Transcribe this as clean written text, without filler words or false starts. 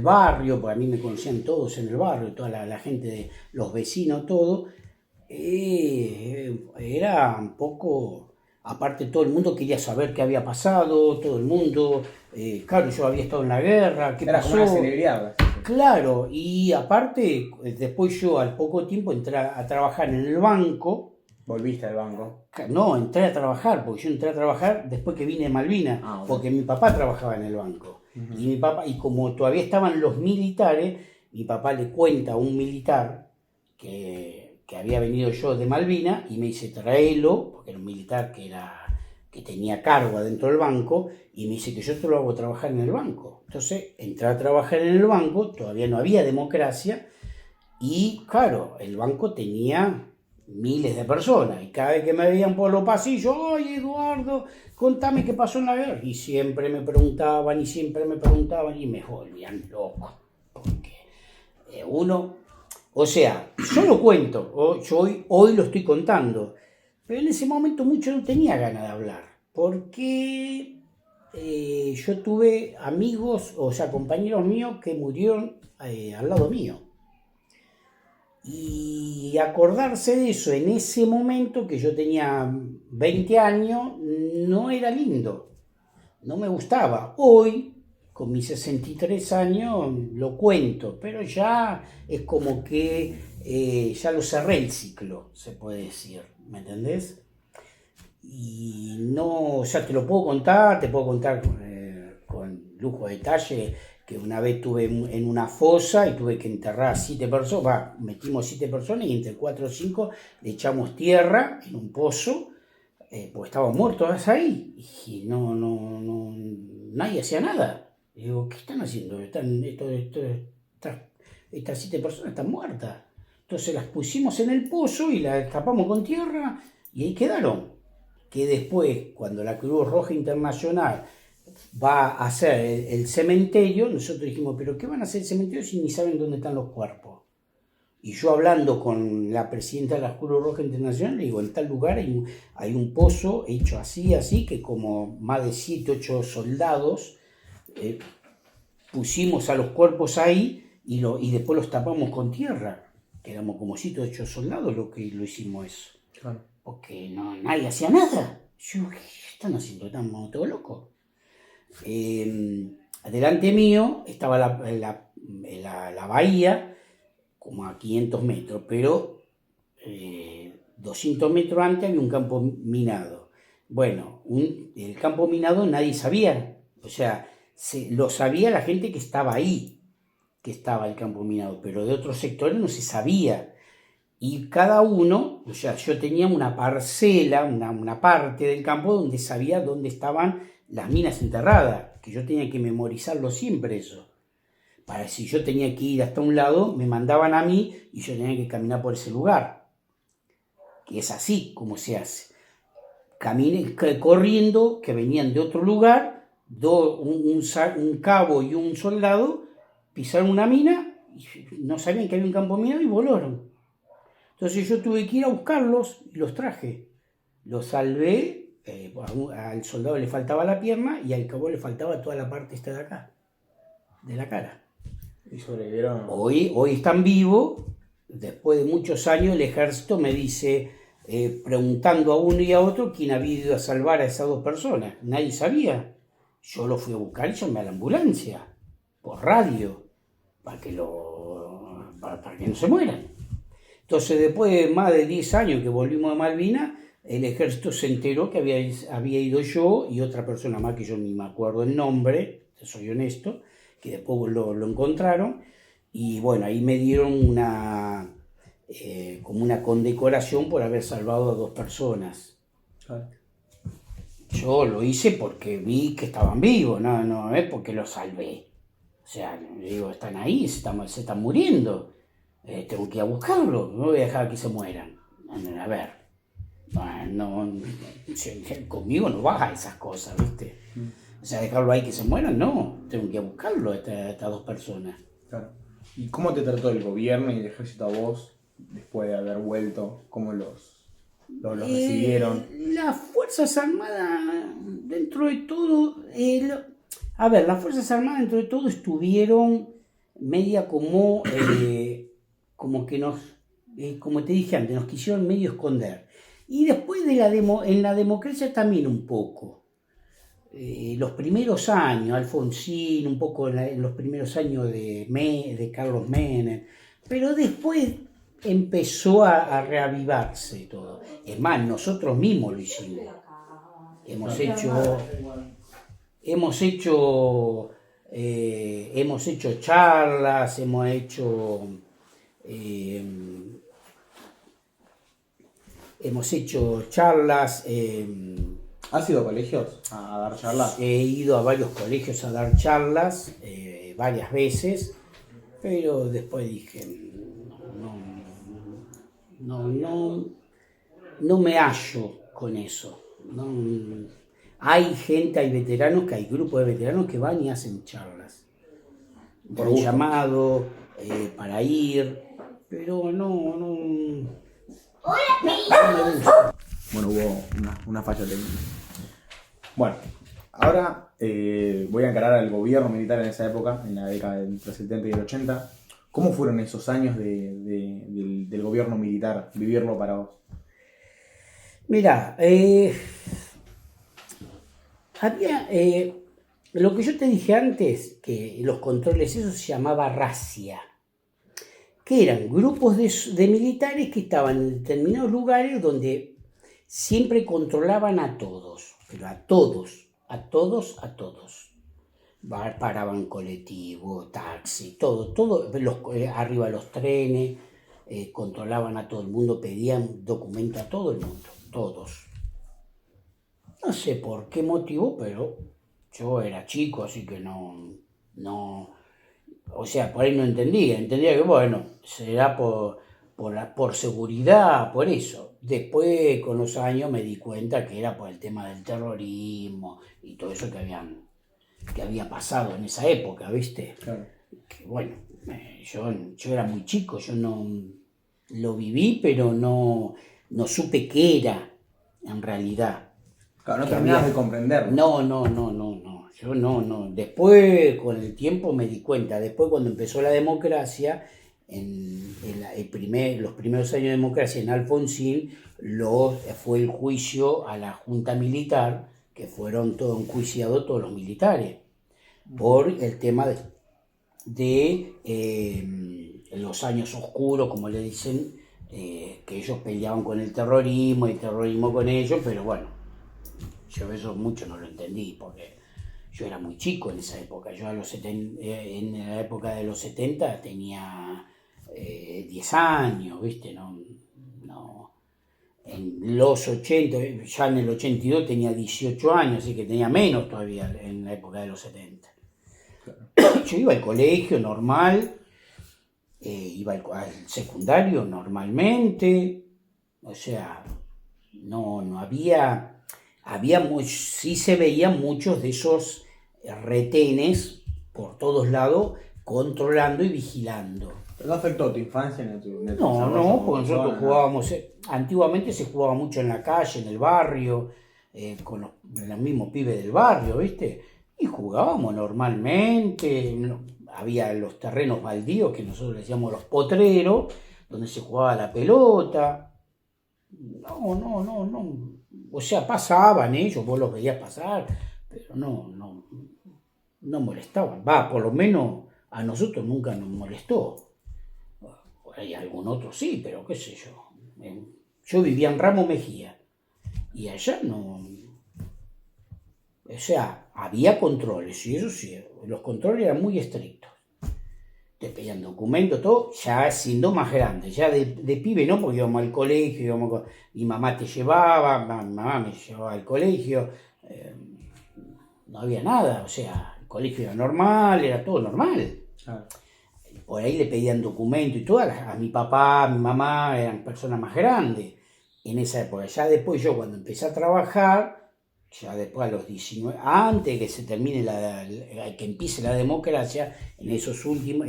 El barrio, porque a mí me conocían todos en el barrio, toda la gente, los vecinos, todo, era un poco, aparte todo el mundo quería saber qué había pasado, todo el mundo, claro, yo había estado en la guerra, qué Era como una pasó, celebridad. claro, y aparte, después yo al poco tiempo entré a trabajar en el banco. Volviste al banco. No, entré a trabajar, porque yo entré a trabajar después que vine de Malvinas, Ah, ok. porque mi papá trabajaba en el banco. Y mi papá, y como todavía estaban los militares, mi papá le cuenta a un militar que había venido yo de Malvinas y me dice, tráelo, porque era un militar que tenía cargo adentro del banco, y me dice que yo te lo hago trabajar en el banco. Entonces entré a trabajar en el banco, todavía no había democracia, y claro, el banco tenía miles de personas y cada vez que me veían por los pasillos, oye Eduardo, contame qué pasó en la guerra. Y siempre me preguntaban y me volvían loco. Porque uno, o sea, yo lo cuento, yo hoy lo estoy contando, pero en ese momento mucho no tenía ganas de hablar. Porque yo tuve amigos, o sea, compañeros míos que murieron al lado mío. Y acordarse de eso en ese momento, que yo tenía 20 años, no era lindo, no me gustaba. Hoy, con mis 63 años, lo cuento, pero ya es como que ya lo cerré el ciclo, se puede decir, ¿me entendés? Y no, ya te lo puedo contar con lujo de detalle, que una vez tuve en una fosa y tuve que enterrar a 7 personas, metimos 7 personas y entre 4 o 5 le echamos tierra en un pozo, porque estaban muertos ahí, y nadie hacía nada. Y digo, ¿qué están haciendo? Estas 7 personas están muertas. Entonces las pusimos en el pozo y las tapamos con tierra y ahí quedaron. Que después, cuando la Cruz Roja Internacional va a hacer el cementerio, nosotros dijimos, pero ¿qué van a hacer el cementerio si ni saben dónde están los cuerpos? Y yo hablando con la presidenta de la Cruz Roja Internacional, le digo, en tal lugar hay un pozo hecho así, que como más de 7, 8 soldados eh, pusimos a los cuerpos ahí y después los tapamos con tierra, que éramos como 7, 8 soldados lo que lo hicimos eso. Claro. Porque nadie hacía nada. Yo, ¿qué están haciendo? ¿Están todos locos? Delante mío estaba la bahía, como a 500 metros, pero 200 metros antes había un campo minado. Bueno, el campo minado nadie sabía, o sea, lo sabía la gente que estaba ahí, que estaba el campo minado, pero de otros sectores no se sabía. Y cada uno, o sea, yo tenía una parcela, una parte del campo donde sabía dónde estaban las minas enterradas, que yo tenía que memorizarlo siempre eso. Para si yo tenía que ir hasta un lado, me mandaban a mí y yo tenía que caminar por ese lugar. Que es así como se hace. Caminé corriendo, que venían de otro lugar, un cabo y un soldado, pisaron una mina, y no sabían que había un campo minado y volaron. Entonces yo tuve que ir a buscarlos y los traje. Los salvé, al soldado le faltaba la pierna y al cabo le faltaba toda la parte esta de acá, de la cara. Y sobrevivieron. Hoy están vivos, después de muchos años el ejército me dice, preguntando a uno y a otro quién había ido a salvar a esas 2 personas. Nadie sabía. Yo los fui a buscar y llamé a la ambulancia, por radio, para que no se mueran. Entonces, después de más de 10 años que volvimos de Malvinas, el ejército se enteró que había ido yo y otra persona más que yo ni me acuerdo el nombre, soy honesto, que después lo encontraron. Y bueno, ahí me dieron como una condecoración por haber salvado a 2 personas. Claro. Yo lo hice porque vi que estaban vivos, no es porque los salvé. O sea, digo, están ahí, se están muriendo. Tengo que ir a buscarlos, no voy a dejar que se mueran. A ver, conmigo no baja esas cosas, ¿viste? O sea, dejarlo ahí que se mueran, no. Tengo que ir a buscarlo, estas 2 personas. Claro. ¿Y cómo te trató el gobierno y el ejército a vos después de haber vuelto? ¿Cómo los recibieron? Las Fuerzas Armadas, dentro de todo, a ver, las Fuerzas Armadas dentro de todo estuvieron media como que nos, como te dije antes, nos quisieron medio esconder. Y después en la democracia también un poco. Los primeros años, Alfonsín, un poco en los primeros años de Carlos Menem, pero después empezó a reavivarse todo. Es más, nosotros mismos lo hicimos. Hemos hecho charlas, ¿Has ido a colegios a dar charlas? he ido a varios colegios a dar charlas varias veces, pero después dije, no me hallo con eso. Hay veteranos, hay grupos de veteranos que van y hacen charlas. Por Han gusto. llamado para ir, pero no me gusta. Bueno, hubo una falla técnica. Bueno, ahora voy a encarar al gobierno militar en esa época, en la década entre el 70 y el 80. ¿Cómo fueron esos años del gobierno militar, vivirlo para vos? Mira, había lo que yo te dije antes, que los controles, eso se llamaba razzia, que eran grupos de militares que estaban en determinados lugares donde siempre controlaban a todos, pero a todos. Paraban colectivo, taxi, todo, arriba los trenes, controlaban a todo el mundo, pedían documento a todo el mundo, todos. No sé por qué motivo, pero yo era chico, así que no, o sea, por ahí no entendía que bueno, será por seguridad, por eso. Después, con los años, me di cuenta que era por el tema del terrorismo y todo eso que había pasado en esa época, ¿viste? Claro. Que bueno, yo era muy chico, yo no lo viví, pero no supe qué era en realidad. Claro, no Que terminabas había- de comprender. No. Yo no. Después, con el tiempo, me di cuenta. Después, cuando empezó la democracia, los primeros años de democracia en Alfonsín, fue el juicio a la junta militar, que fueron todos enjuiciados todos los militares, por el tema de los años oscuros, como le dicen, que ellos peleaban con el terrorismo y el terrorismo con ellos, pero bueno, yo eso mucho no lo entendí, porque yo era muy chico en esa época. Yo en la época de los 70 tenía 10 años, ¿viste? En los 80, ya en el 82 tenía 18 años, así que tenía menos todavía en la época de los 70. Yo iba al colegio normal, iba al secundario normalmente, o sea, no había sí se veían muchos de esos retenes por todos lados, controlando y vigilando. ¿Pero no afectó tu infancia ni tu No, desarrollo como porque nosotros persona? jugábamos, antiguamente se jugaba mucho en la calle, en el barrio, con los mismos pibes del barrio, ¿viste? Y jugábamos normalmente, había los terrenos baldíos que nosotros le decíamos los potreros, donde se jugaba la pelota. No. O sea, pasaban ellos, vos los veías pasar, pero no molestaban. Por lo menos a nosotros nunca nos molestó. Por ahí algún otro sí, pero qué sé yo. Yo vivía en Ramos Mejía y allá no. O sea, había controles, y eso sí, los controles eran muy estrictos. Te pedían documentos, todo, ya siendo más grande, ya de pibe no, porque íbamos al colegio, mi mamá te llevaba, mi mamá me llevaba al colegio, no había nada, o sea, el colegio era normal, era todo normal. Claro. Por ahí le pedían documentos y todo, a mi papá, a mi mamá, eran personas más grandes en esa época. Ya después yo cuando empecé a trabajar, ya después a los 19, antes que se termine que empiece la democracia, en esos últimos,